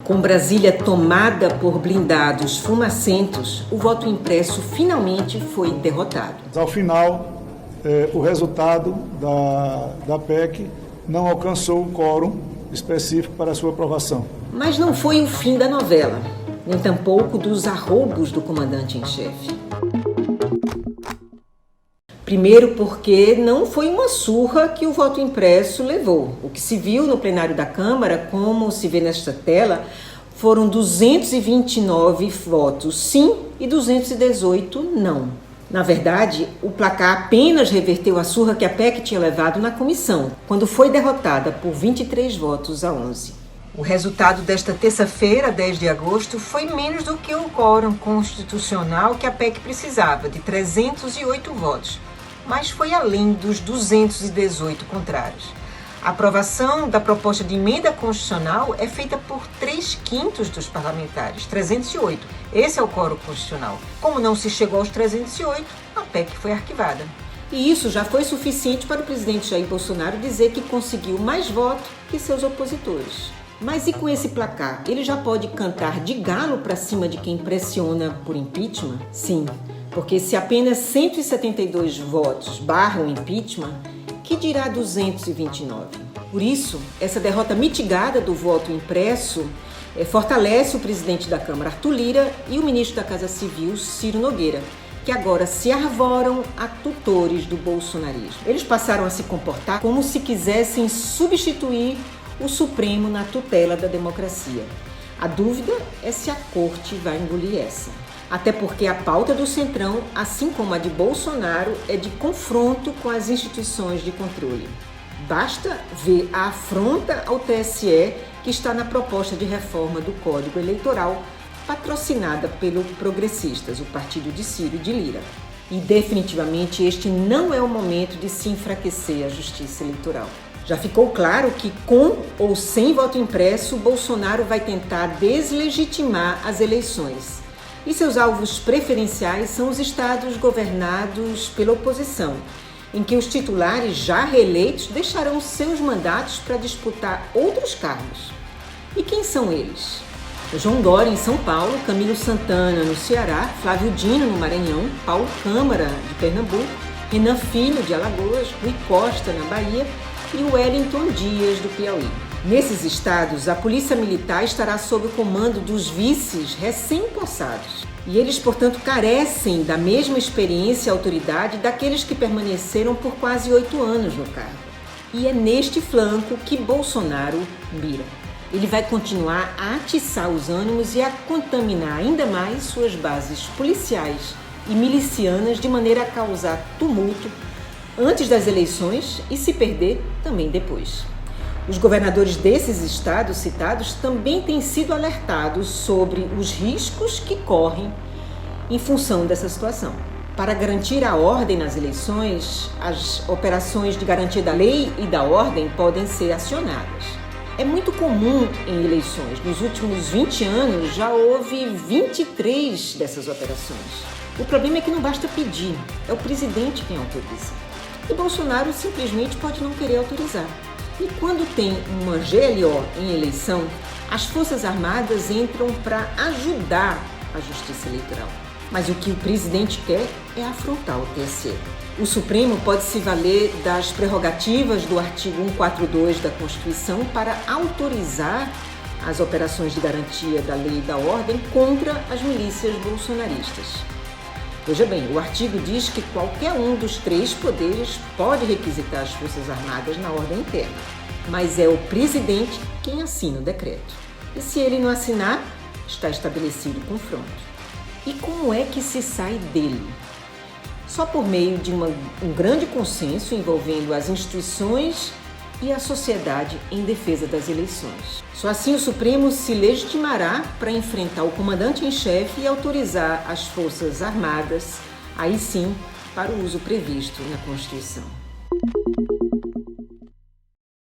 Com Brasília tomada por blindados fumacentos, o voto impresso finalmente foi derrotado. Ao final, o resultado da PEC não alcançou o quórum específico para a sua aprovação. Mas não foi o fim da novela, nem tampouco dos arroubos do comandante em chefe. Primeiro porque não foi uma surra que o voto impresso levou. O que se viu no plenário da Câmara, como se vê nesta tela, foram 229 votos sim e 218 não. Na verdade, o placar apenas reverteu a surra que a PEC tinha levado na comissão, quando foi derrotada por 23 votos a 11. O resultado desta terça-feira, 10 de agosto, foi menos do que o quórum constitucional que a PEC precisava, de 308 votos, mas foi além dos 218 contrários. A aprovação da proposta de emenda constitucional é feita por 3/5 dos parlamentares, 308. Esse é o quórum constitucional. Como não se chegou aos 308, a PEC foi arquivada. E isso já foi suficiente para o presidente Jair Bolsonaro dizer que conseguiu mais votos que seus opositores. Mas e com esse placar? Ele já pode cantar de galo para cima de quem pressiona por impeachment? Sim, porque se apenas 172 votos barram o impeachment, que dirá 229? Por isso, essa derrota mitigada do voto impresso fortalece o presidente da Câmara, Arthur Lira, e o ministro da Casa Civil, Ciro Nogueira, que agora se arvoram a tutores do bolsonarismo. Eles passaram a se comportar como se quisessem substituir o Supremo na tutela da democracia. A dúvida é se a corte vai engolir essa. Até porque a pauta do Centrão, assim como a de Bolsonaro, é de confronto com as instituições de controle. Basta ver a afronta ao TSE que está na proposta de reforma do Código Eleitoral, patrocinada pelo Progressistas, o partido de Ciro e de Lira. E definitivamente este não é o momento de se enfraquecer a justiça eleitoral. Já ficou claro que, com ou sem voto impresso, Bolsonaro vai tentar deslegitimar as eleições. E seus alvos preferenciais são os estados governados pela oposição, em que os titulares já reeleitos deixarão seus mandatos para disputar outros cargos. E quem são eles? João Dória, em São Paulo, Camilo Santana, no Ceará, Flávio Dino, no Maranhão, Paulo Câmara, de Pernambuco, Renan Filho, de Alagoas, Rui Costa, na Bahia, e Wellington Dias, do Piauí. Nesses estados, a Polícia Militar estará sob o comando dos vices recém-possados. E eles, portanto, carecem da mesma experiência e autoridade daqueles que permaneceram por quase 8 anos no cargo. E é neste flanco que Bolsonaro mira. Ele vai continuar a atiçar os ânimos e a contaminar ainda mais suas bases policiais e milicianas de maneira a causar tumulto antes das eleições e, se perder, também depois. Os governadores desses estados citados também têm sido alertados sobre os riscos que correm em função dessa situação. Para garantir a ordem nas eleições, as operações de garantia da lei e da ordem podem ser acionadas. É muito comum em eleições. Nos últimos 20 anos já houve 23 dessas operações. O problema é que não basta pedir, é o presidente quem autoriza. E Bolsonaro simplesmente pode não querer autorizar. E quando tem uma GLO em eleição, as Forças Armadas entram para ajudar a Justiça Eleitoral. Mas o que o presidente quer é afrontar o TSE. O Supremo pode se valer das prerrogativas do artigo 142 da Constituição para autorizar as operações de garantia da lei e da ordem contra as milícias bolsonaristas. Veja bem, o artigo diz que qualquer um dos 3 poderes pode requisitar as Forças Armadas na ordem interna, mas é o presidente quem assina o decreto. E se ele não assinar, está estabelecido o confronto. E como é que se sai dele? Só por meio de um grande consenso envolvendo as instituições e a sociedade em defesa das eleições. Só assim o Supremo se legitimará para enfrentar o comandante em chefe e autorizar as Forças Armadas, aí sim, para o uso previsto na Constituição.